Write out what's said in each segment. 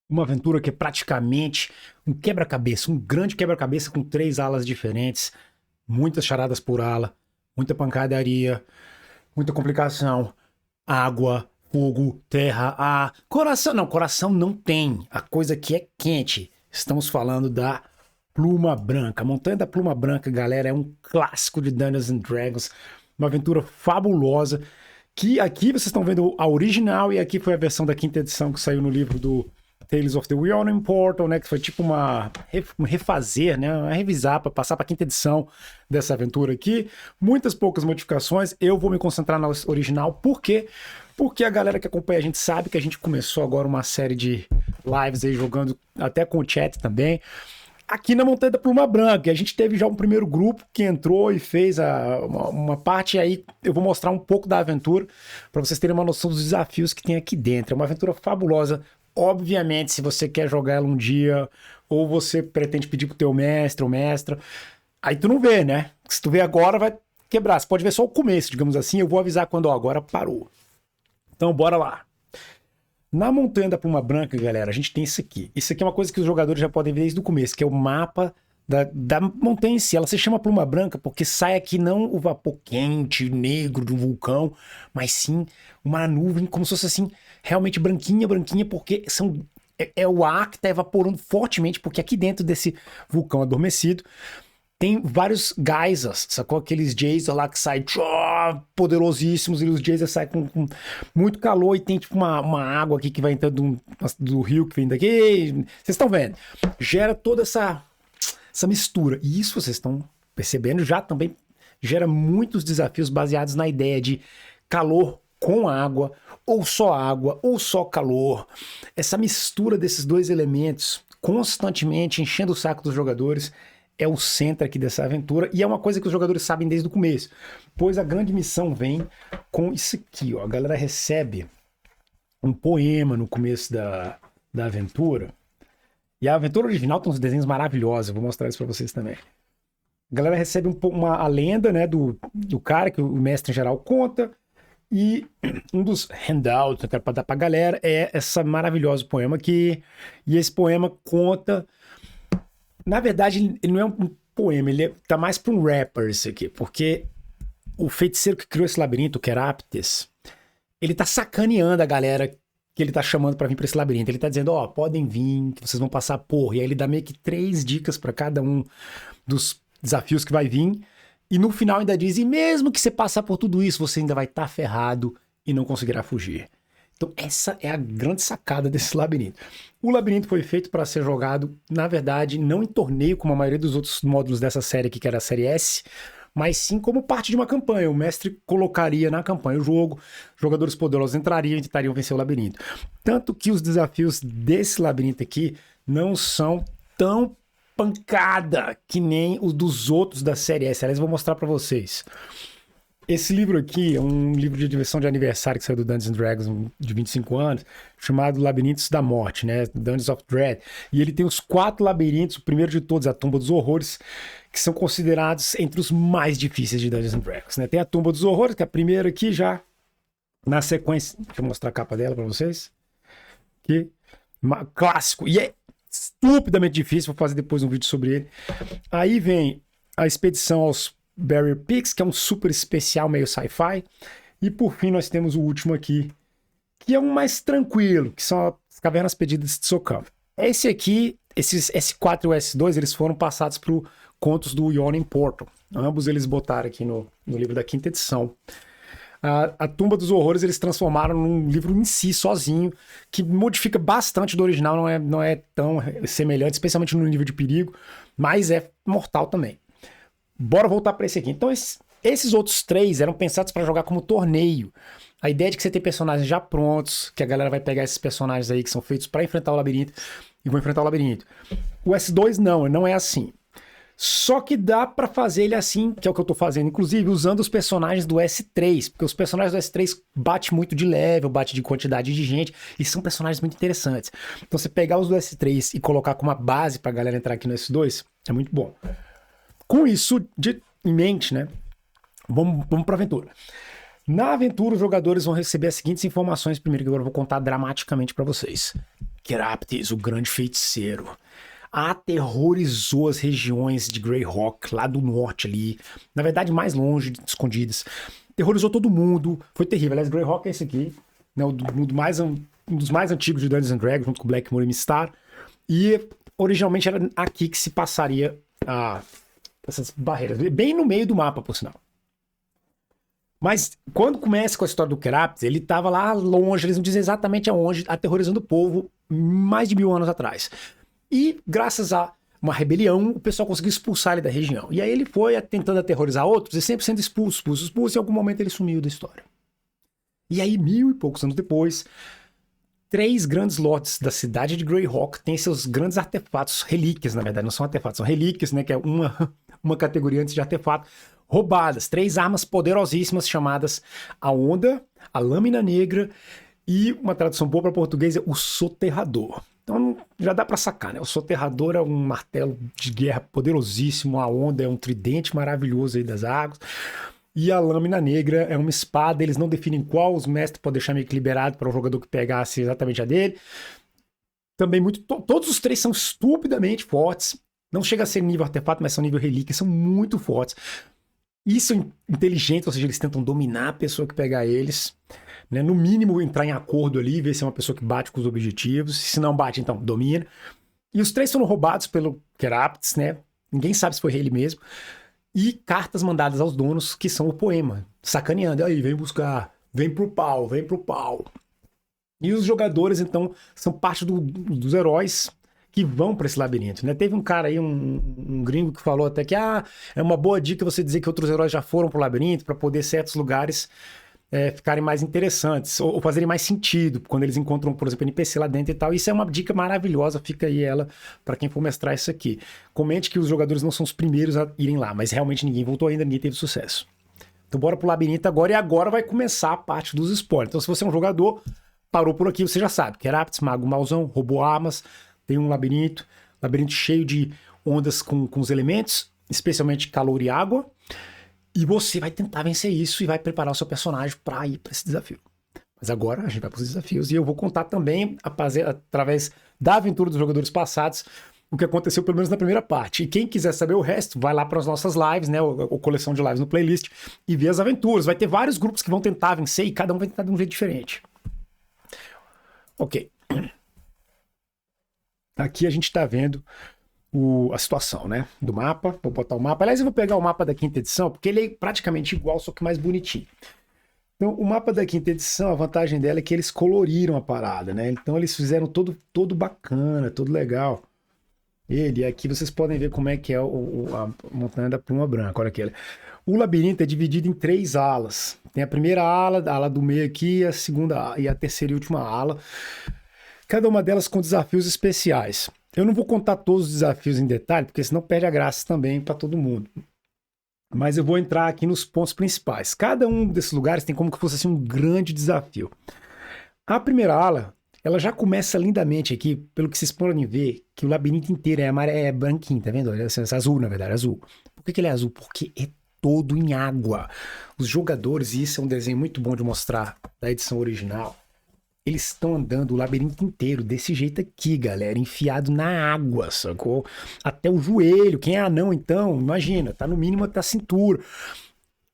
Uma aventura que é praticamente um quebra-cabeça, um grande quebra-cabeça com 3 alas diferentes, muitas charadas por ala, muita pancadaria, muita complicação, água, fogo, terra, ar, coração. Não, coração não tem. A coisa que é quente. Estamos falando da Pluma Branca. A Montanha da Pluma Branca, galera, é um clássico de Dungeons and Dragons. Uma aventura fabulosa. Que aqui vocês estão vendo a original e aqui foi a versão da quinta edição que saiu no livro do Tales of the Yawning Portal, né? Que foi tipo um refazer, né? Uma revisar para passar para a quinta edição dessa aventura aqui. Muitas poucas modificações. Eu vou me concentrar na original. Por quê? Porque a galera que acompanha a gente sabe que a gente começou agora uma série de lives aí jogando até com o chat também. Aqui na Montanha da Pluma Branca, a gente teve já um primeiro grupo que entrou e fez uma parte aí. Eu vou mostrar um pouco da aventura para vocês terem uma noção dos desafios que tem aqui dentro. É uma aventura fabulosa. Obviamente, se você quer jogar ela um dia ou você pretende pedir pro teu mestre ou mestra, aí tu não vê, né? Se tu vê agora, vai quebrar. Você pode ver só o começo, digamos assim. Eu vou avisar quando agora parou. Então, bora lá. Na Montanha da Pluma Branca, galera, a gente tem isso aqui. Isso aqui é uma coisa que os jogadores já podem ver desde o começo, que é o mapa da montanha em si. Ela se chama Pluma Branca porque sai aqui não o vapor quente, negro do vulcão, mas sim uma nuvem como se fosse assim, realmente branquinha, branquinha, porque é o ar que está evaporando fortemente, porque aqui dentro desse vulcão adormecido tem vários geysers, sacou? Aqueles geysers lá que saem poderosíssimos, e os geysers saem com muito calor e tem tipo uma água aqui que vai entrando do rio que vem daqui. Vocês estão vendo? Gera toda essa mistura. E isso vocês estão percebendo já também gera muitos desafios baseados na ideia de calor com água, ou só calor. Essa mistura desses dois elementos constantemente enchendo o saco dos jogadores é o centro aqui dessa aventura, e é uma coisa que os jogadores sabem desde o começo, pois a grande missão vem com isso aqui, ó. A galera recebe um poema no começo da aventura, e a aventura original tem uns desenhos maravilhosos, eu vou mostrar isso pra vocês também. A galera recebe a lenda, né, do cara que o mestre em geral conta, e um dos handouts que eu quero dar pra galera é esse maravilhoso poema aqui, e esse poema conta. Na verdade, ele não é um poema, ele tá mais para um rapper isso aqui, porque o feiticeiro que criou esse labirinto, o Keraptes, ele tá sacaneando a galera que ele tá chamando para vir para esse labirinto. Ele tá dizendo, ó, podem vir, que vocês vão passar por. E aí ele dá meio que 3 dicas para cada um dos desafios que vai vir. E no final ainda diz, e mesmo que você passar por tudo isso, você ainda vai estar ferrado e não conseguirá fugir. Então essa é a grande sacada desse labirinto. O labirinto foi feito para ser jogado, na verdade, não em torneio, como a maioria dos outros módulos dessa série aqui, que era a série S, mas sim como parte de uma campanha. O mestre colocaria na campanha o jogo, jogadores poderosos entrariam e tentariam vencer o labirinto. Tanto que os desafios desse labirinto aqui não são tão pancada que nem os dos outros da série S. Aliás, eu vou mostrar para vocês. Esse livro aqui é um livro de diversão de aniversário que saiu do Dungeons and Dragons de 25 anos, chamado Labirintos da Morte, né? Dungeons of Dread. E ele tem os 4 labirintos, o primeiro de todos, a Tumba dos Horrores, que são considerados entre os mais difíceis de Dungeons and Dragons, né? Tem a Tumba dos Horrores, que é a primeira aqui já, na sequência. Deixa eu mostrar a capa dela para vocês. Aqui, clássico. E é estupidamente difícil, vou fazer depois um vídeo sobre ele. Aí vem a expedição aos Barrier Peaks, que é um super especial meio sci-fi. E por fim nós temos o último aqui, que é um mais tranquilo, que são as Cavernas Perdidas de Tsokava. Esse aqui, esses S4 e o S2, eles foram passados para contos do Yawning Portal. Ambos eles botaram aqui no livro da quinta edição. A Tumba dos Horrores eles transformaram num livro em si, sozinho, que modifica bastante do original, não é tão semelhante, especialmente no nível de perigo, mas é mortal também. Bora voltar para esse aqui. Então, esses outros 3 eram pensados para jogar como torneio. A ideia é de que você tem personagens já prontos, que a galera vai pegar esses personagens aí que são feitos para enfrentar o labirinto e vão enfrentar o labirinto. O S2 não é assim. Só que dá para fazer ele assim, que é o que eu tô fazendo, inclusive usando os personagens do S3, porque os personagens do S3 bate muito de level, bate de quantidade de gente, e são personagens muito interessantes. Então, você pegar os do S3 e colocar como uma base pra galera entrar aqui no S2, é muito bom. Com isso em mente, né? Vamos para a aventura. Na aventura, os jogadores vão receber as seguintes informações primeiro, que agora eu vou contar dramaticamente para vocês. Keraptes, o grande feiticeiro, aterrorizou as regiões de Greyhawk, lá do norte ali, na verdade mais longe, escondidas. Terrorizou todo mundo, foi terrível. Aliás, Greyhawk é esse aqui, né, um dos mais antigos de Dungeons and Dragons, junto com Blackmoor e Mistar. E originalmente era aqui que se passaria essas barreiras, bem no meio do mapa, por sinal. Mas quando começa com a história do Keraptes, ele estava lá longe, eles não dizem exatamente aonde, aterrorizando o povo mais de 1000 anos atrás. E graças a uma rebelião, o pessoal conseguiu expulsar ele da região. E aí ele foi tentando aterrorizar outros e sempre sendo expulso, e em algum momento ele sumiu da história. E aí, 1000 e poucos anos depois, 3 grandes lords da cidade de Greyhawk têm seus grandes artefatos, relíquias, na verdade, não são artefatos, são relíquias, né, que é uma categoria antes de artefato, roubadas. 3 armas poderosíssimas chamadas a Onda, a Lâmina Negra e uma tradução boa para português é o Soterrador. Então já dá para sacar, né? O Soterrador é um martelo de guerra poderosíssimo, a Onda é um tridente maravilhoso aí das águas. E a Lâmina Negra é uma espada, eles não definem qual, os mestres podem deixar meio que liberado para o jogador que pegasse exatamente a dele. Também todos os 3 são estupidamente fortes. Não chega a ser nível artefato, mas são nível relíquia, são muito fortes. E são inteligentes, ou seja, eles tentam dominar a pessoa que pegar eles. Né? No mínimo, entrar em acordo ali, ver se é uma pessoa que bate com os objetivos. Se não bate, então domina. E os 3 foram roubados pelo Keraptes, né? Ninguém sabe se foi ele mesmo. E cartas mandadas aos donos, que são o poema, sacaneando. Aí, vem buscar, vem pro pau, vem pro pau. E os jogadores, então, são parte dos heróis que vão para esse labirinto, né? Teve um cara aí, um gringo, que falou até que é uma boa dica você dizer que outros heróis já foram pro labirinto para poder certos lugares ficarem mais interessantes ou fazerem mais sentido quando eles encontram, por exemplo, NPC lá dentro e tal. Isso é uma dica maravilhosa, fica aí ela para quem for mestrar isso aqui. Comente que os jogadores não são os primeiros a irem lá, mas realmente ninguém voltou ainda, ninguém teve sucesso. Então bora pro labirinto agora, e agora vai começar a parte dos spoilers. Então se você é um jogador, parou por aqui, você já sabe. Keraptes, mago mauzão, roubou armas, tem um labirinto cheio de ondas com os elementos, especialmente calor e água. E você vai tentar vencer isso e vai preparar o seu personagem para ir para esse desafio. Mas agora a gente vai para os desafios e eu vou contar também, através da aventura dos jogadores passados, o que aconteceu pelo menos na primeira parte. E quem quiser saber o resto, vai lá para as nossas lives, né, ou coleção de lives no playlist, e ver as aventuras. Vai ter vários grupos que vão tentar vencer e cada um vai tentar de um jeito diferente. Ok. Aqui a gente está vendo a situação, né, do mapa. Vou botar o mapa. Aliás, eu vou pegar o mapa da 5ª edição, porque ele é praticamente igual, só que mais bonitinho. Então, o mapa da 5ª edição, a vantagem dela é que eles coloriram a parada, né? Então, eles fizeram todo bacana, todo legal. E aqui vocês podem ver como é que é a montanha da Pluma Branca. Olha aqui. O labirinto é dividido em 3 alas. Tem a primeira ala, a ala do meio aqui, a segunda e a terceira e última ala. Cada uma delas com desafios especiais. Eu não vou contar todos os desafios em detalhe, porque senão perde a graça também para todo mundo. Mas eu vou entrar aqui nos pontos principais. Cada um desses lugares tem como que fosse assim, um grande desafio. A primeira ala, ela já começa lindamente aqui, pelo que vocês podem ver, que o labirinto inteiro é branquinho, tá vendo? É azul, na verdade, azul. Por que ele é azul? Porque é todo em água. Os jogadores, e isso é um desenho muito bom de mostrar da edição original, eles estão andando o labirinto inteiro desse jeito aqui, galera, enfiado na água, sacou? Até o joelho. Quem é anão, então, imagina, tá no mínimo até a cintura.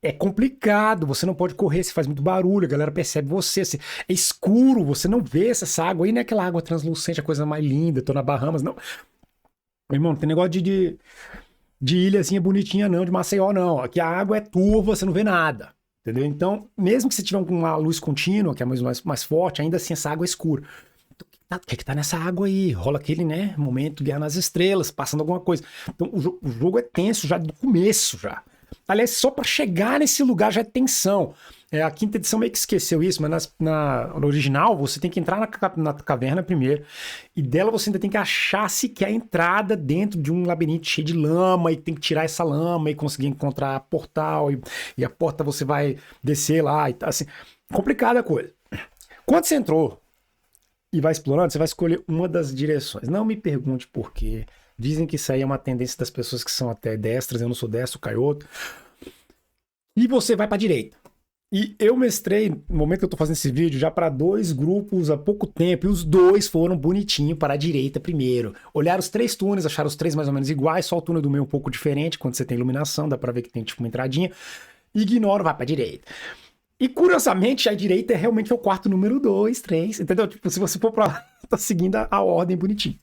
É complicado, você não pode correr, se faz muito barulho, a galera percebe você. É escuro, você não vê essa água aí, não é aquela água translucente, a coisa mais linda, tô na Bahamas, não. Meu irmão, não tem negócio de ilhazinha bonitinha, não, de Maceió, não. Aqui a água é turva, você não vê nada. Entendeu? Então, mesmo que você tiver uma luz contínua, que é mais forte, ainda assim essa água é escura. Então, o que tá nessa água aí? Rola aquele, né, momento, Guerra nas Estrelas, passando alguma coisa. Então, o jogo é tenso já do começo, já. Aliás, só para chegar nesse lugar já é tensão. A 5ª edição meio que esqueceu isso, mas no original você tem que entrar na caverna primeiro, e dela você ainda tem que achar sequer a entrada dentro de um labirinto cheio de lama, e tem que tirar essa lama e conseguir encontrar portal, e a porta você vai descer lá, e assim, complicada a coisa. Quando você entrou e vai explorando, você vai escolher uma das direções. Não me pergunte por quê. Dizem que isso aí é uma tendência das pessoas que são até destras, eu não sou destro, canhoto. E você vai para a direita. E eu mestrei, no momento que eu tô fazendo esse vídeo, já para 2 grupos há pouco tempo, e os 2 foram bonitinho para a direita primeiro. Olharam os 3 túneis, acharam os 3 mais ou menos iguais, só o túnel do meio um pouco diferente, quando você tem iluminação, dá para ver que tem tipo uma entradinha. Ignora, vai para a direita. E curiosamente, a direita é realmente o quarto número 2, 3, entendeu? Tipo, se você for para lá, tá seguindo a ordem bonitinho.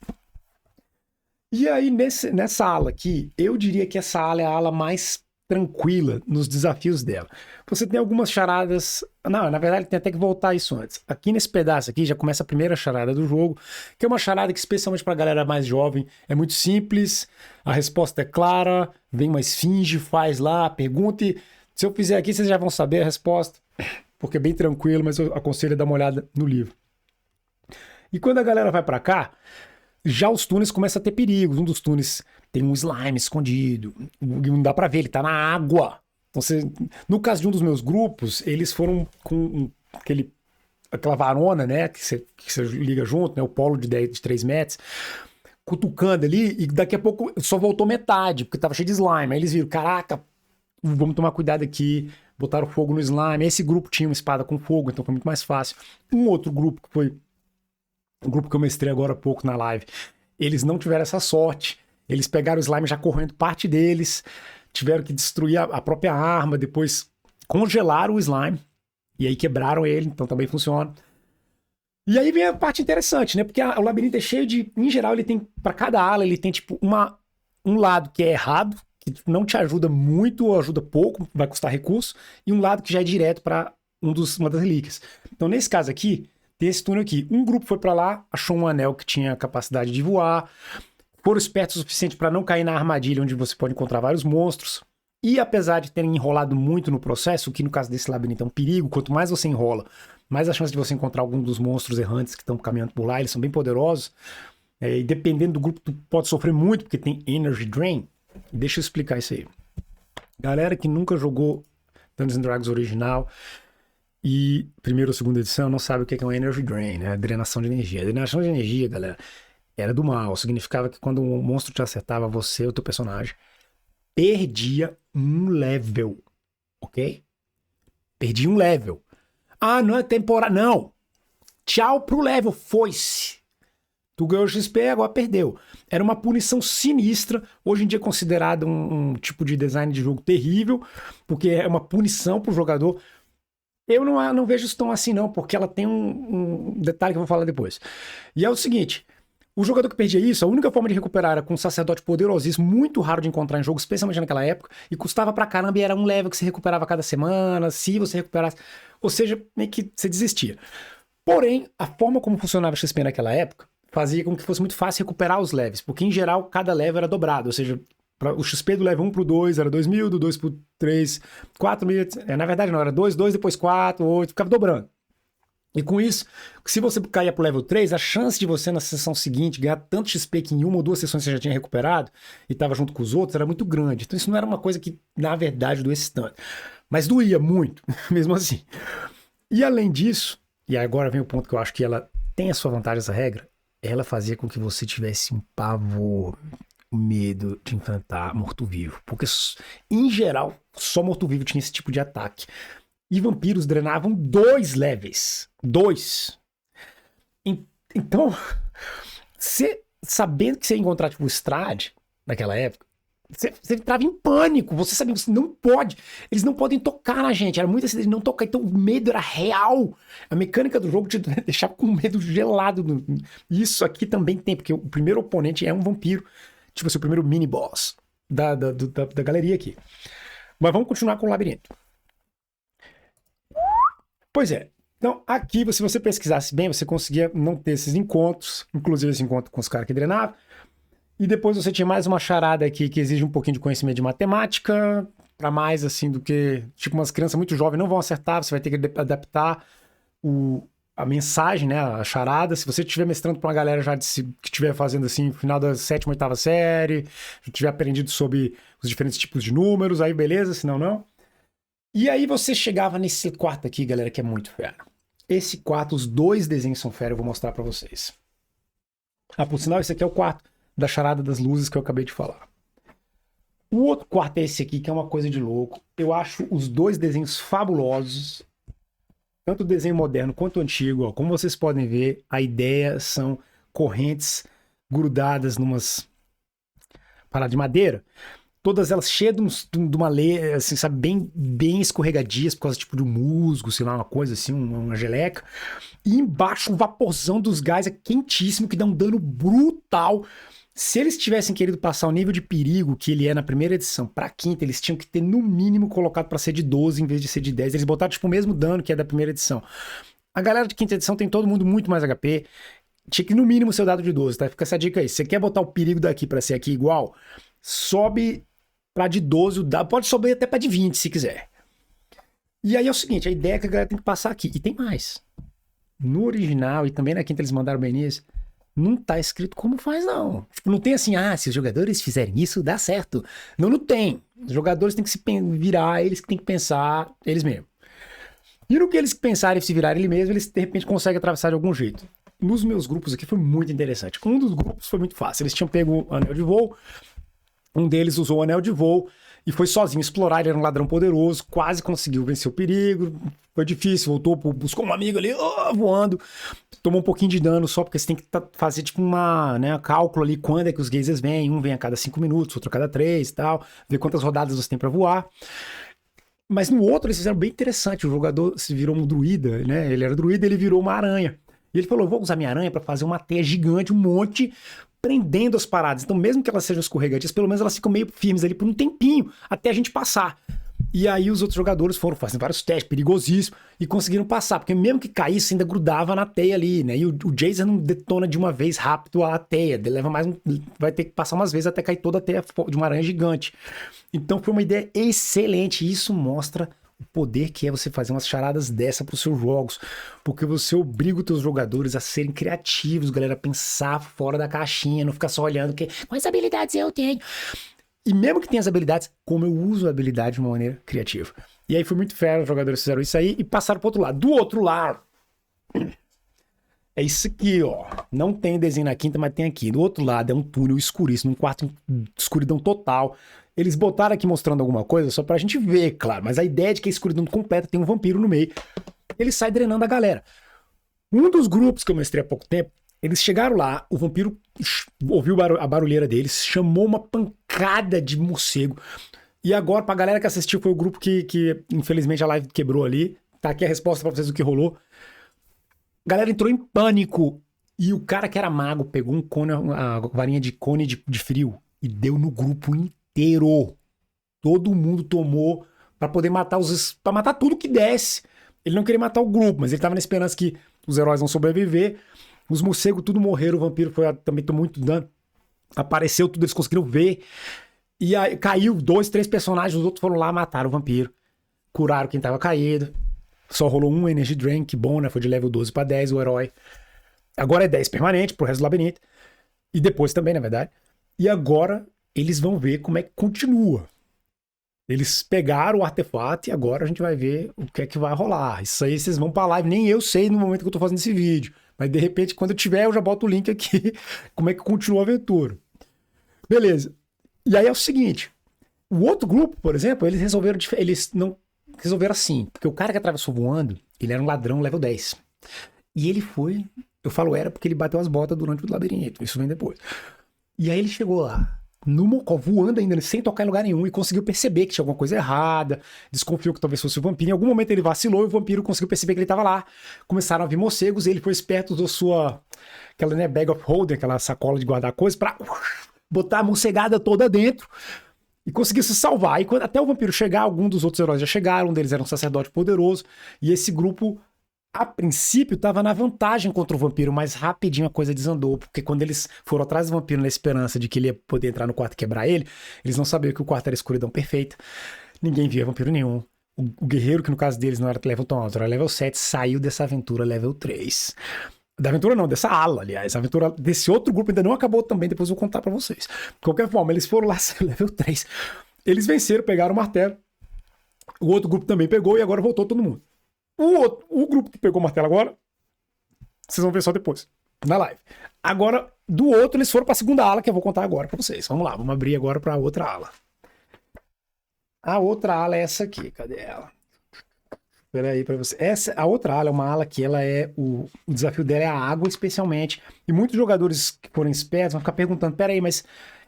E aí, nessa ala aqui, eu diria que essa ala é a ala mais tranquila nos desafios dela. Você tem algumas charadas... Não, na verdade tem até que voltar isso antes. Aqui nesse pedaço aqui já começa a primeira charada do jogo, que é uma charada que especialmente pra galera mais jovem é muito simples, a resposta é clara, vem uma esfinge, faz lá, pergunte. Se eu fizer aqui, vocês já vão saber a resposta, porque é bem tranquilo, mas eu aconselho a dar uma olhada no livro. E quando a galera vai pra cá, já os túneis começam a ter perigos. Um dos túneis tem um slime escondido, não dá pra ver, ele tá na água. Então, no caso de um dos meus grupos, eles foram com aquela varona, né, que você liga junto, né, o polo de 3 metros, cutucando ali, e daqui a pouco só voltou metade, porque tava cheio de slime. Aí eles viram, caraca, vamos tomar cuidado aqui, botaram fogo no slime. Esse grupo tinha uma espada com fogo, então foi muito mais fácil. Um outro grupo, que foi o grupo que eu mestrei agora há pouco na live, eles não tiveram essa sorte. Eles pegaram o slime já correndo parte deles, tiveram que destruir a própria arma, depois congelaram o slime, e aí quebraram ele, então também funciona. E aí vem a parte interessante, né? Porque o labirinto é cheio de... Em geral, ele tem... Para cada ala, ele tem, tipo, um lado que é errado, que não te ajuda muito ou ajuda pouco, vai custar recurso, e um lado que já é direto para uma das relíquias. Então, nesse caso aqui, tem esse túnel aqui. Um grupo foi para lá, achou um anel que tinha capacidade de voar, foram espertos o suficiente para não cair na armadilha onde você pode encontrar vários monstros. E apesar de terem enrolado muito no processo, o que no caso desse labirinto é um perigo, quanto mais você enrola, mais a chance de você encontrar algum dos monstros errantes que estão caminhando por lá, eles são bem poderosos. E dependendo do grupo, tu pode sofrer muito, porque tem Energy Drain. Deixa eu explicar isso aí. Galera que nunca jogou Dungeons & Dragons original e primeira ou segunda edição não sabe o que é um Energy Drain, né? Drenação de energia. A drenação de energia, galera, era do mal. Significava que quando um monstro te acertava, você, o teu personagem, perdia um level, ok? Perdia um level. Ah, não é temporada. Não! Tchau pro level, foi-se. Tu ganhou XP, agora perdeu. Era uma punição sinistra, hoje em dia é considerado um tipo de design de jogo terrível, porque é uma punição pro jogador. Eu não vejo isso tão assim não, porque ela tem um detalhe que eu vou falar depois. E é o seguinte, o jogador que perdia isso, a única forma de recuperar era com um sacerdote poderosíssimo, muito raro de encontrar em jogo, especialmente naquela época, e custava pra caramba e era um level que se recuperava a cada semana, se você recuperasse, ou seja, meio que você desistia. Porém, a forma como funcionava o XP naquela época fazia com que fosse muito fácil recuperar os levels, porque em geral cada level era dobrado, ou seja, o XP do level 1 pro 2 era 2.000, do 2 pro 3, 4.000, na verdade não, era 2, depois 4, 8, ficava dobrando. E com isso, se você caía pro level 3, a chance de você na sessão seguinte ganhar tanto XP que em uma ou duas sessões você já tinha recuperado e estava junto com os outros era muito grande. Então isso não era uma coisa que, na verdade, doesse tanto. Mas doía muito, mesmo assim. E além disso, e agora vem o ponto que eu acho que ela tem a sua vantagem, essa regra, ela fazia com que você tivesse um pavor, medo de enfrentar morto-vivo. Porque, em geral, só morto-vivo tinha esse tipo de ataque. E vampiros drenavam 2 levels. 2. Então, sabendo que você ia encontrar tipo o Strahd naquela época, você entrava em pânico. Você sabia que você não pode. Eles não podem tocar na gente. Era muito assim, eles não tocar. Então o medo era real. A mecânica do jogo te deixava com medo gelado. Isso aqui também tem, porque o primeiro oponente é um vampiro. Tipo assim, o primeiro mini-boss da galeria aqui. Mas vamos continuar com o labirinto. Pois é. Então, aqui, se você pesquisasse bem, você conseguia não ter esses encontros, inclusive esse encontro com os caras que drenavam. E depois você tinha mais uma charada aqui que exige um pouquinho de conhecimento de matemática, para mais assim do que... Tipo, umas crianças muito jovens não vão acertar, você vai ter que adaptar a mensagem, né, a charada. Se você estiver mestrando para uma galera já que estiver fazendo assim, no final da 7ª, 8ª série, já tiver aprendido sobre os diferentes tipos de números, aí beleza, senão não. E aí você chegava nesse quarto aqui, galera, que é muito fera. Esse quarto, os 2 desenhos são fera, eu vou mostrar para vocês. Ah, por sinal, esse aqui é o quarto da charada das luzes que eu acabei de falar. O outro quarto é esse aqui, que é uma coisa de louco. Eu acho os dois desenhos fabulosos. Tanto o desenho moderno quanto o antigo. Ó. Como vocês podem ver, a ideia são correntes grudadas numas paradas de madeira. Todas elas cheias de uma lei, assim, sabe, bem escorregadias por causa tipo de um musgo, sei lá, uma coisa assim, uma geleca. E embaixo o vaporzão dos gás é quentíssimo, que dá um dano brutal. Se eles tivessem querido passar o nível de perigo que ele é na primeira edição pra quinta, eles tinham que ter no mínimo colocado pra ser de 12 em vez de ser de 10. Eles botaram tipo o mesmo dano que é da primeira edição. A galera de quinta edição tem todo mundo muito mais HP. Tinha que no mínimo ser o dado de 12, tá? Fica essa dica aí. Se você quer botar o perigo daqui pra ser aqui igual, sobe pra de 12 o dado. Pode subir até pra de 20 se quiser. E aí é o seguinte, a ideia é que a galera tem que passar aqui. E tem mais. No original e também na quinta eles mandaram bem nisso, não tá escrito como faz, não. Tipo, não tem assim, se os jogadores fizerem isso, dá certo. Não, não tem. Os jogadores têm que se virar, eles que têm que pensar eles mesmos. E no que eles pensarem e se virarem eles mesmos, eles de repente conseguem atravessar de algum jeito. Nos meus grupos aqui foi muito interessante. Um dos grupos foi muito fácil. Eles tinham pego o anel de voo, um deles usou o anel de voo e foi sozinho explorar. Ele era um ladrão poderoso, quase conseguiu vencer o perigo. Foi difícil, voltou, buscou um amigo ali, voando. Tomou um pouquinho de dano só, porque você tem que fazer tipo cálculo ali quando é que os geysers vêm. Um vem a cada 5 minutos, outro a cada 3 e tal. Ver quantas rodadas você tem pra voar. Mas no outro eles fizeram bem interessante. O jogador se virou um druida, né? Ele era druida, ele virou uma aranha. E ele falou, vou usar minha aranha pra fazer uma teia gigante, um monte, prendendo as paradas. Então mesmo que elas sejam escorregadias, pelo menos elas ficam meio firmes ali por um tempinho, até a gente passar. E aí os outros jogadores foram fazendo vários testes, perigosíssimos, e conseguiram passar, porque mesmo que caísse, ainda grudava na teia ali, né? E o Jason não detona de uma vez rápido a teia, ele leva mais vai ter que passar umas vezes até cair toda a teia de uma aranha gigante. Então foi uma ideia excelente, e isso mostra o poder que é você fazer umas charadas dessa para os seus jogos, porque você obriga os teus jogadores a serem criativos, galera, a pensar fora da caixinha, não ficar só olhando quais habilidades eu tenho. E mesmo que tenha as habilidades, como eu uso a habilidade de uma maneira criativa. E aí foi muito fera, os jogadores fizeram isso aí e passaram pro outro lado. Do outro lado, é isso aqui, ó. Não tem desenho na quinta, mas tem aqui. Do outro lado é um túnel escuríssimo, um quarto de escuridão total. Eles botaram aqui mostrando alguma coisa só pra gente ver, claro. Mas a ideia é de que a escuridão completa tem um vampiro no meio. Ele sai drenando a galera. Um dos grupos que eu mestrei há pouco tempo, eles chegaram lá, o vampiro ouviu a barulheira deles, chamou uma pancada de morcego. E agora, pra galera que assistiu, foi o grupo que infelizmente a live quebrou ali. Tá aqui a resposta pra vocês do que rolou. A galera entrou em pânico. E o cara que era mago pegou um cone, a varinha de cone de frio e deu no grupo inteiro. Todo mundo tomou pra poder matar para matar tudo que desse. Ele não queria matar o grupo, mas ele tava na esperança que os heróis vão sobreviver. Os morcegos tudo morreram, o vampiro também tomou muito dano. Apareceu tudo, eles conseguiram ver. E aí caiu 2, 3 personagens, os outros foram lá, mataram o vampiro. Curaram quem tava caído. Só rolou um Energy Drink, que bom, né? Foi de level 12 pra 10 o herói. Agora é 10 permanente pro resto do labirinto. E depois também, na verdade. E agora eles vão ver como é que continua. Eles pegaram o artefato e agora a gente vai ver o que é que vai rolar. Isso aí vocês vão pra live, nem eu sei no momento que eu tô fazendo esse vídeo. Mas de repente, quando eu tiver, eu já boto o link aqui, como é que continua a aventura. Beleza. E aí é o seguinte, o outro grupo, por exemplo, eles não resolveram assim, porque o cara que atravessou voando, ele era um ladrão level 10. E ele foi, eu falo era porque ele bateu as botas durante o labirinto, isso vem depois. E aí ele chegou lá, no Mocó, voando ainda, sem tocar em lugar nenhum, e conseguiu perceber que tinha alguma coisa errada, desconfiou que talvez fosse o vampiro. Em algum momento ele vacilou e o vampiro conseguiu perceber que ele estava lá. Começaram a vir morcegos, e ele foi esperto, usou aquela, né, bag of holding, aquela sacola de guardar coisas, pra botar a morcegada toda dentro e conseguiu se salvar. E até o vampiro chegar, algum dos outros heróis já chegaram, um deles era um sacerdote poderoso, e esse grupo, a princípio, estava na vantagem contra o vampiro, mas rapidinho a coisa desandou, porque quando eles foram atrás do vampiro na esperança de que ele ia poder entrar no quarto e quebrar ele, eles não sabiam que o quarto era escuridão perfeita, ninguém via vampiro nenhum. O guerreiro, que no caso deles não era level tão alto, era level 7, saiu dessa aventura level 3. Da aventura não, dessa ala, aliás. A aventura desse outro grupo ainda não acabou também, depois eu vou contar pra vocês. De qualquer forma, eles foram lá level 3. Eles venceram, pegaram o martelo. O outro grupo também pegou e agora voltou todo mundo. O grupo que pegou o martelo agora, vocês vão ver só depois, na live. Agora, do outro, eles foram pra segunda ala, que eu vou contar agora pra vocês. Vamos lá, vamos abrir agora pra outra ala. A outra ala é essa aqui. Cadê ela? Espera aí pra você. A outra ala é uma ala que ela é... O desafio dela é a água, especialmente. E muitos jogadores que forem espertos vão ficar perguntando, pera aí, mas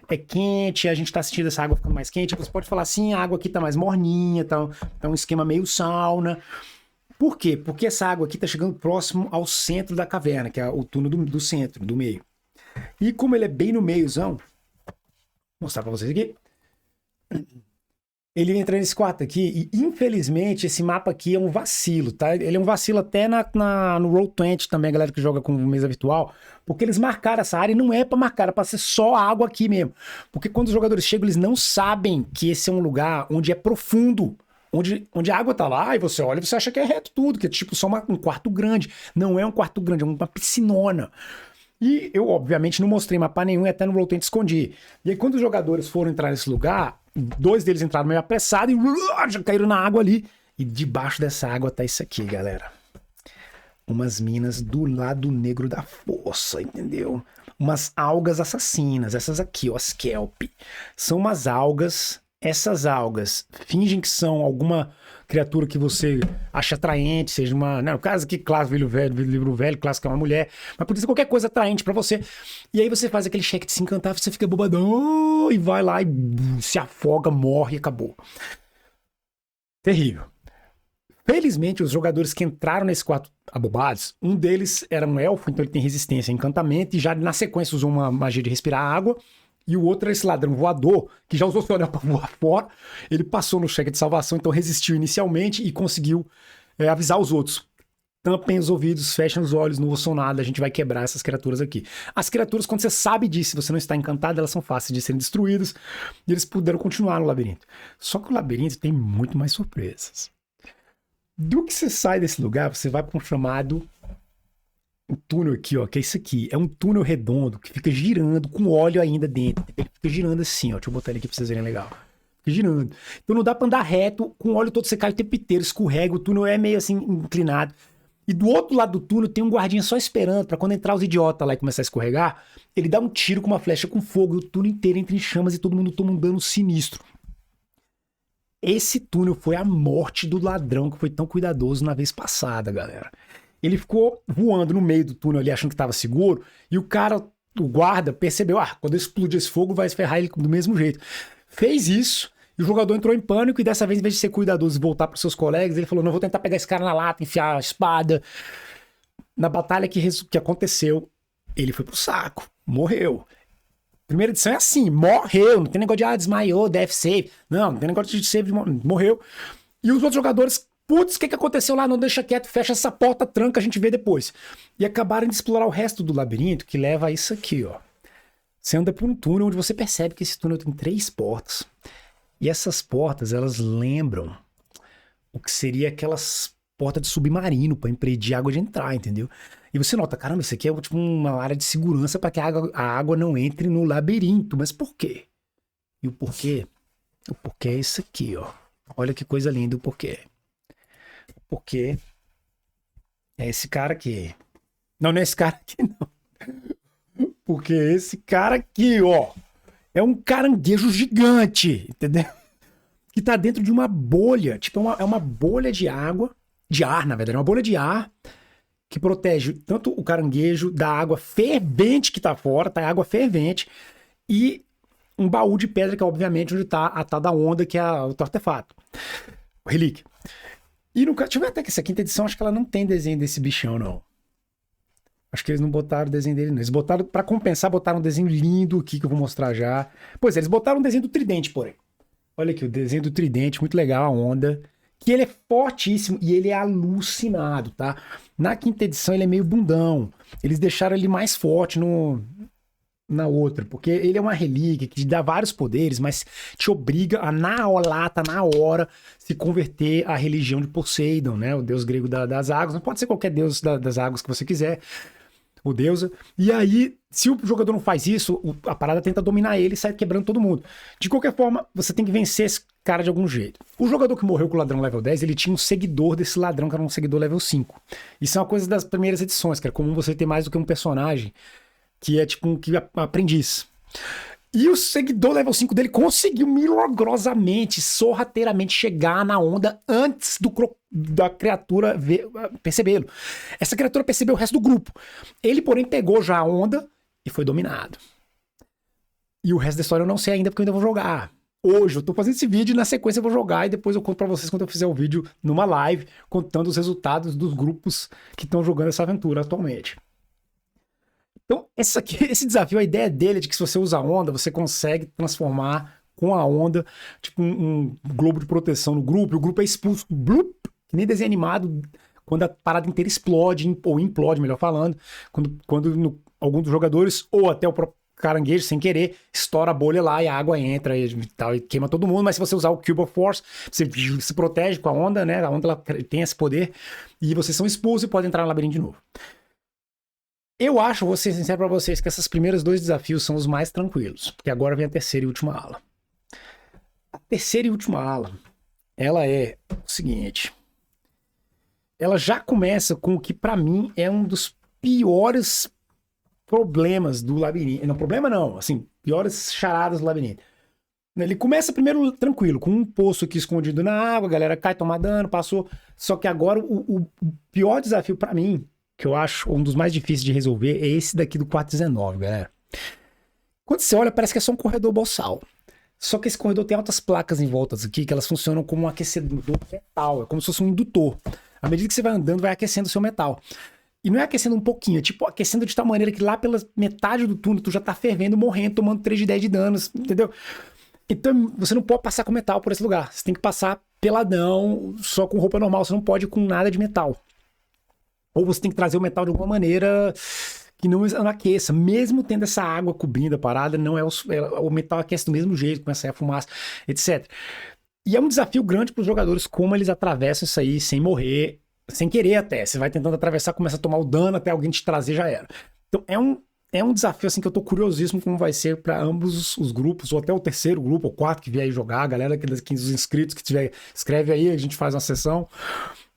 é quente, a gente tá sentindo essa água ficando mais quente. Você pode falar assim, a água aqui tá mais morninha, tá um esquema meio sauna. Por quê? Porque essa água aqui tá chegando próximo ao centro da caverna, que é o túnel do centro, do meio. E como ele é bem no meiozão, vou mostrar pra vocês aqui. Ele entra nesse quarto aqui e, infelizmente, esse mapa aqui é um vacilo, tá? Ele é um vacilo até no Roll20 também, a galera que joga com mesa virtual, porque eles marcaram essa área e não é pra marcar, é pra ser só água aqui mesmo. Porque quando os jogadores chegam, eles não sabem que esse é um lugar onde é profundo, onde a água tá lá e você olha e você acha que é reto tudo, que é tipo só um quarto grande. Não é um quarto grande, é uma piscinona. E eu, obviamente, não mostrei mapa nenhum e até no Roll20 escondi. E aí, quando os jogadores foram entrar nesse lugar, dois deles entraram meio apressados e já caíram na água ali. E debaixo dessa água tá isso aqui, galera. Umas minas do lado negro da força, entendeu? Umas algas assassinas. Essas aqui, ó, as kelp. São umas algas. Essas algas fingem que são alguma criatura que você acha atraente, seja uma... Não, no caso aqui, clássico, livro velho, clássico é uma mulher, mas pode ser qualquer coisa atraente pra você. E aí você faz aquele cheque de se encantar, você fica bobadão e vai lá e se afoga, morre e acabou. Terrível. Felizmente, os jogadores que entraram nesse quarto abobados, um deles era um elfo, então ele tem resistência a encantamento, e já na sequência usou uma magia de respirar água. E o outro é esse ladrão voador, que já usou seu anel pra voar fora. Ele passou no cheque de salvação, então resistiu inicialmente e conseguiu avisar os outros. Tampem os ouvidos, fechem os olhos, não ouçam nada, a gente vai quebrar essas criaturas aqui. As criaturas, quando você sabe disso, se você não está encantado, elas são fáceis de serem destruídas e eles puderam continuar no labirinto. Só que o labirinto tem muito mais surpresas. Do que você sai desse lugar, você vai para um chamado... Um túnel aqui, ó, que é isso aqui. É um túnel redondo que fica girando com óleo ainda dentro. Ele fica girando assim, ó. Deixa eu botar ele aqui pra vocês verem legal. Fica girando. Então não dá pra andar reto, com o óleo todo você cai o tempo inteiro, escorrega, o túnel é meio assim inclinado. E do outro lado do túnel tem um guardinha só esperando pra quando entrar os idiotas lá e começar a escorregar, ele dá um tiro com uma flecha com fogo e o túnel inteiro entra em chamas e todo mundo toma um dano sinistro. Esse túnel foi a morte do ladrão que foi tão cuidadoso na vez passada, galera. Ele ficou voando no meio do túnel ali, achando que estava seguro, e o cara, o guarda, percebeu, quando explodir esse fogo, vai ferrar ele do mesmo jeito. Fez isso, e o jogador entrou em pânico, e dessa vez, em vez de ser cuidadoso e voltar para os seus colegas, ele falou, não, vou tentar pegar esse cara na lata, enfiar a espada. Na batalha que aconteceu, ele foi pro saco, morreu. Primeira edição é assim, morreu, não tem negócio de, desmaiou, death save. Não tem negócio de save, morreu. E os outros jogadores... Putz, o que aconteceu lá? Não deixa quieto, fecha essa porta, tranca, a gente vê depois. E acabaram de explorar o resto do labirinto, que leva a isso aqui, ó. Você anda por um túnel onde você percebe que esse túnel tem 3 portas. E essas portas, elas lembram o que seria aquelas portas de submarino para impedir a água de entrar, entendeu? E você nota, caramba, isso aqui é tipo uma área de segurança para que a água não entre no labirinto. Mas por quê? E o porquê? O porquê é isso aqui, ó. Olha que coisa linda o porquê. Porque é esse cara aqui. Não é esse cara aqui, não. Porque esse cara aqui, ó, é um caranguejo gigante, entendeu? Que tá dentro de uma bolha. Tipo, é uma bolha de água, de ar, na verdade. É uma bolha de ar que protege tanto o caranguejo da água fervente que tá fora, tá? É água fervente. E um baú de pedra, que é obviamente onde tá a tal da onda, que é o artefato. O relíquia. E no caso, deixa eu ver até que essa quinta edição, acho que ela não tem desenho desse bichão, não. Acho que eles não botaram o desenho dele, não. Eles botaram, pra compensar, botaram um desenho lindo aqui, que eu vou mostrar já. Pois é, eles botaram um desenho do tridente, porém. Olha aqui, o desenho do tridente, muito legal, a onda. Que ele é fortíssimo e ele é alucinado, tá? Na quinta edição ele é meio bundão. Eles deixaram ele mais forte na outra, porque ele é uma relíquia que te dá vários poderes, mas te obriga a, na hora, se converter à religião de Poseidon, né? O deus grego das águas. Não pode ser qualquer deus das águas que você quiser, ou deusa. E aí, se o jogador não faz isso, a parada tenta dominar ele e sai quebrando todo mundo. De qualquer forma, você tem que vencer esse cara de algum jeito. O jogador que morreu com o ladrão level 10, ele tinha um seguidor desse ladrão, que era um seguidor level 5. Isso é uma coisa das primeiras edições, que era comum você ter mais do que um personagem que é tipo um aprendiz. E o seguidor level 5 dele conseguiu milagrosamente, sorrateiramente chegar na onda antes da criatura percebê-lo. Essa criatura percebeu o resto do grupo. Ele, porém, pegou já a onda e foi dominado. E o resto da história eu não sei ainda, porque eu ainda vou jogar. Hoje eu tô fazendo esse vídeo e na sequência eu vou jogar e depois eu conto pra vocês quando eu fizer o vídeo numa live, contando os resultados dos grupos que estão jogando essa aventura atualmente. Então, esse desafio, a ideia dele é de que se você usa a onda, você consegue transformar com a onda, tipo um globo de proteção no grupo, e o grupo é expulso, blup, que nem desenho animado, quando a parada inteira explode, ou implode, melhor falando, quando algum dos jogadores, ou até o próprio caranguejo, sem querer, estoura a bolha lá e a água entra e tal, e queima todo mundo. Mas se você usar o Cube of Force, você se protege com a onda, né? A onda ela tem esse poder, e vocês são expulsos e podem entrar no labirinto de novo. Eu acho, vou ser sincero pra vocês, que esses primeiros 2 desafios são os mais tranquilos, porque agora vem a terceira e última ala. A terceira e última ala, ela é o seguinte, ela já começa com o que pra mim é um dos piores problemas do labirinto. Não, problema não, assim, piores charadas do labirinto. Ele começa primeiro tranquilo, com um poço aqui escondido na água, a galera cai, toma dano, passou. Só que agora o pior desafio pra mim, que eu acho um dos mais difíceis de resolver, é esse daqui do 419, galera. Quando você olha, parece que é só um corredor boçal. Só que esse corredor tem altas placas em volta aqui, que elas funcionam como um aquecedor metal, é como se fosse um indutor. À medida que você vai andando, vai aquecendo o seu metal. E não é aquecendo um pouquinho, é tipo aquecendo de tal maneira que lá pela metade do túnel tu já tá fervendo, morrendo, tomando 3 de 10 de danos, entendeu? Então você não pode passar com metal por esse lugar. Você tem que passar peladão, só com roupa normal, você não pode ir com nada de metal. Ou você tem que trazer o metal de alguma maneira que não aqueça. Mesmo tendo essa água cobrindo a parada, não é o metal aquece do mesmo jeito, começa a sair a fumaça, etc. E é um desafio grande para os jogadores como eles atravessam isso aí sem morrer, sem querer até. Você vai tentando atravessar, começa a tomar o dano, até alguém te trazer, já era. Então é um desafio assim que eu tô curiosíssimo como vai ser para ambos os grupos, ou até o terceiro grupo, ou quarto que vier aí jogar, a galera que dos inscritos que tiver, escreve aí, a gente faz uma sessão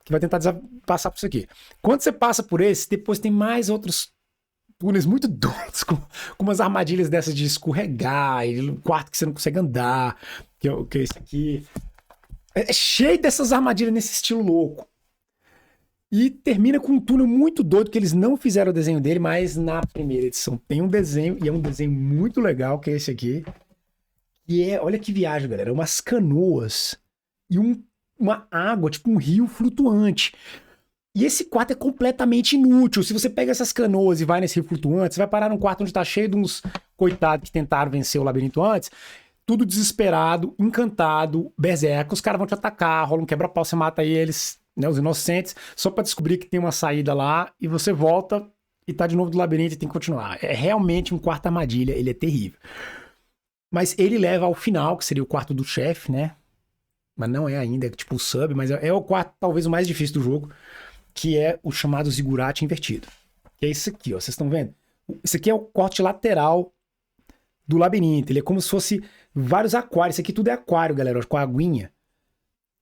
que vai tentar passar por isso aqui. Quando você passa por esse, depois tem mais outros túneis muito doidos, com umas armadilhas dessas de escorregar, e um quarto que você não consegue andar, que é esse aqui. É cheio dessas armadilhas nesse estilo louco. E termina com um túnel muito doido, que eles não fizeram o desenho dele, mas na primeira edição tem um desenho, e é um desenho muito legal, que é esse aqui. E olha que viagem, galera, umas canoas e uma água, tipo um rio flutuante. E esse quarto é completamente inútil. Se você pega essas canoas e vai nesse rio flutuante, você vai parar num quarto onde tá cheio de uns coitados que tentaram vencer o labirinto antes, tudo desesperado, encantado, berserco, os caras vão te atacar, rola um quebra-pau, você mata eles, né, os inocentes, só pra descobrir que tem uma saída lá, e você volta e tá de novo do labirinto e tem que continuar. É realmente um quarto armadilha, ele é terrível. Mas ele leva ao final, que seria o quarto do chefe, né? Mas não é ainda, é tipo o sub, mas é o quarto talvez o mais difícil do jogo, que é o chamado zigurate invertido. Que é isso aqui, ó, vocês estão vendo? Isso aqui é o corte lateral do labirinto, ele é como se fosse vários aquários, isso aqui tudo é aquário, galera, com a aguinha.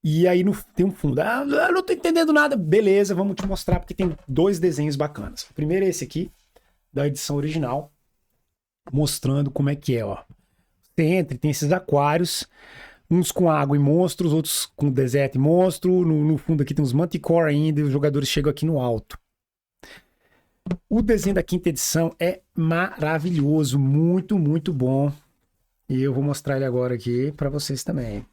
E aí tem um fundo. Ah, não tô entendendo nada. Beleza, vamos te mostrar, porque tem 2 desenhos bacanas. O primeiro é esse aqui, da edição original, mostrando como é que é, ó. Você entra e tem esses aquários, uns com água e monstros, outros com deserto e monstro. No fundo aqui tem uns manticore ainda, e os jogadores chegam aqui no alto. O desenho da 5ª edição é maravilhoso, muito, muito bom. E eu vou mostrar ele agora aqui para vocês também.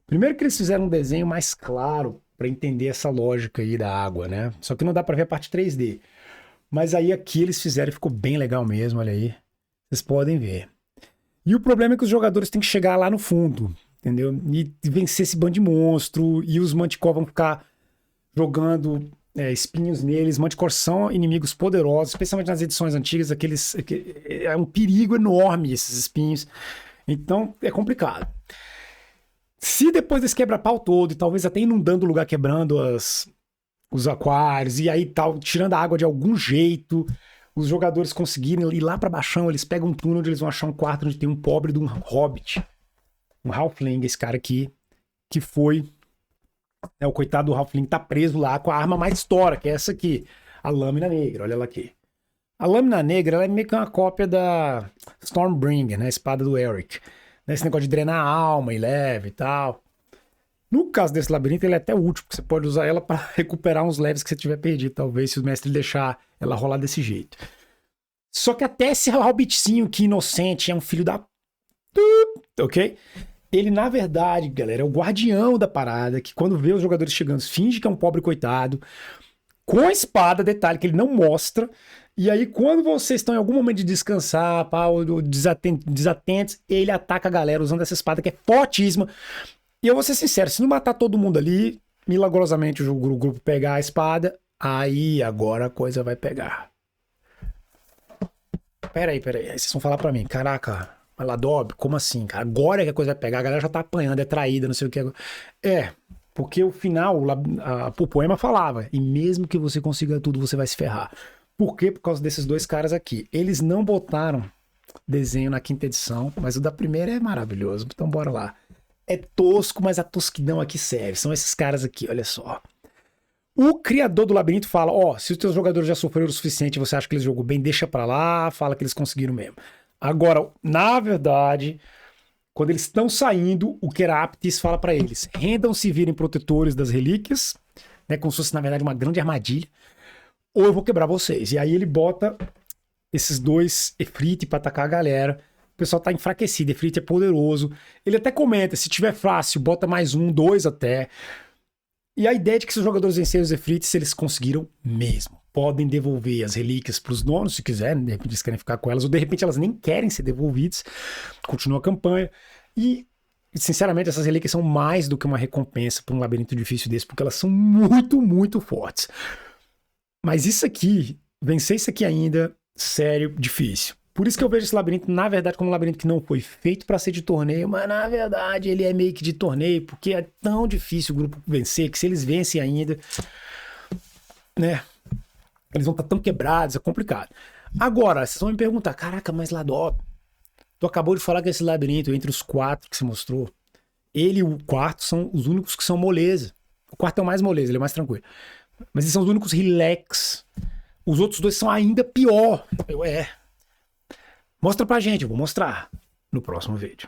Primeiro que eles fizeram um desenho mais claro para entender essa lógica aí da água, né? Só que não dá para ver a parte 3D. Mas aí aqui eles fizeram e ficou bem legal mesmo, olha aí. Vocês podem ver. E o problema é que os jogadores têm que chegar lá no fundo, entendeu? E vencer esse bando de monstro, e os manticore vão ficar jogando espinhos neles. Manticore são inimigos poderosos, especialmente nas edições antigas, é um perigo enorme esses espinhos. Então é complicado. Se depois desse quebra-pau todo, e talvez até inundando o lugar, quebrando os aquários, e aí tal, tirando a água de algum jeito, os jogadores conseguirem ir lá pra baixão, eles pegam um túnel onde eles vão achar um quarto onde tem um pobre de um hobbit, um halfling, esse cara aqui, que foi, o coitado do halfling tá preso lá com a arma mais tora, que é essa aqui, a lâmina negra, olha ela aqui. A lâmina negra, ela é meio que uma cópia da Stormbringer, né? A espada do Elric. Esse negócio de drenar a alma e leve e tal. No caso desse labirinto, ele é até útil, porque você pode usar ela para recuperar uns leves que você tiver perdido, talvez, se o mestre deixar ela rolar desse jeito. Só que até esse hobbitzinho que inocente é um filho da... Ok? Ele, na verdade, galera, é o guardião da parada, que quando vê os jogadores chegando, finge que é um pobre coitado, com a espada, detalhe que ele não mostra, e aí quando vocês estão em algum momento de descansar, ou desatentos, ele ataca a galera usando essa espada que é fortíssima. E eu vou ser sincero, se não matar todo mundo ali, milagrosamente o grupo pegar a espada, aí agora a coisa vai pegar. Peraí, aí vocês vão falar pra mim, caraca, mas Ladob, como assim, cara? Agora é que a coisa vai pegar, a galera já tá apanhando, é traída, não sei o que. Porque o final, o poema falava, e mesmo que você consiga tudo, você vai se ferrar. Por quê? Por causa desses dois caras aqui. Eles não botaram desenho na quinta edição, mas o da primeira é maravilhoso, então bora lá. É tosco, mas a tosquidão aqui serve. São esses caras aqui, olha só. O criador do labirinto fala, se os teus jogadores já sofreram o suficiente e você acha que eles jogou bem, deixa pra lá, fala que eles conseguiram mesmo. Agora, na verdade, quando eles estão saindo, o Keraptis fala pra eles, rendam-se e virem protetores das relíquias, né, como se fosse, na verdade, uma grande armadilha, ou eu vou quebrar vocês. E aí ele bota esses dois Efrit pra atacar a galera. O pessoal tá enfraquecido, Efrit é poderoso. Ele até comenta, se tiver fácil, bota mais 1, 2 até. E a ideia é de que se os jogadores vencerem os Efrits, eles conseguiram mesmo. Podem devolver as relíquias pros donos, se quiserem, de repente eles querem ficar com elas, ou de repente elas nem querem ser devolvidas. Continua a campanha. E, sinceramente, essas relíquias são mais do que uma recompensa para um labirinto difícil desse, porque elas são muito, muito fortes. Mas isso aqui, vencer isso aqui ainda, sério, difícil. Por isso que eu vejo esse labirinto, na verdade, como um labirinto que não foi feito para ser de torneio, mas na verdade ele é meio que de torneio, porque é tão difícil o grupo vencer, que se eles vencem ainda, né, eles vão estar tão quebrados, é complicado. Agora, vocês vão me perguntar, caraca, mas Ladob, tu acabou de falar que esse labirinto, entre os 4 que você mostrou, ele e o quarto são os únicos que são moleza. O quarto é o mais moleza, ele é mais tranquilo. Mas eles são os únicos relax. Os outros 2 são ainda pior. Mostra pra gente, eu vou mostrar no próximo vídeo.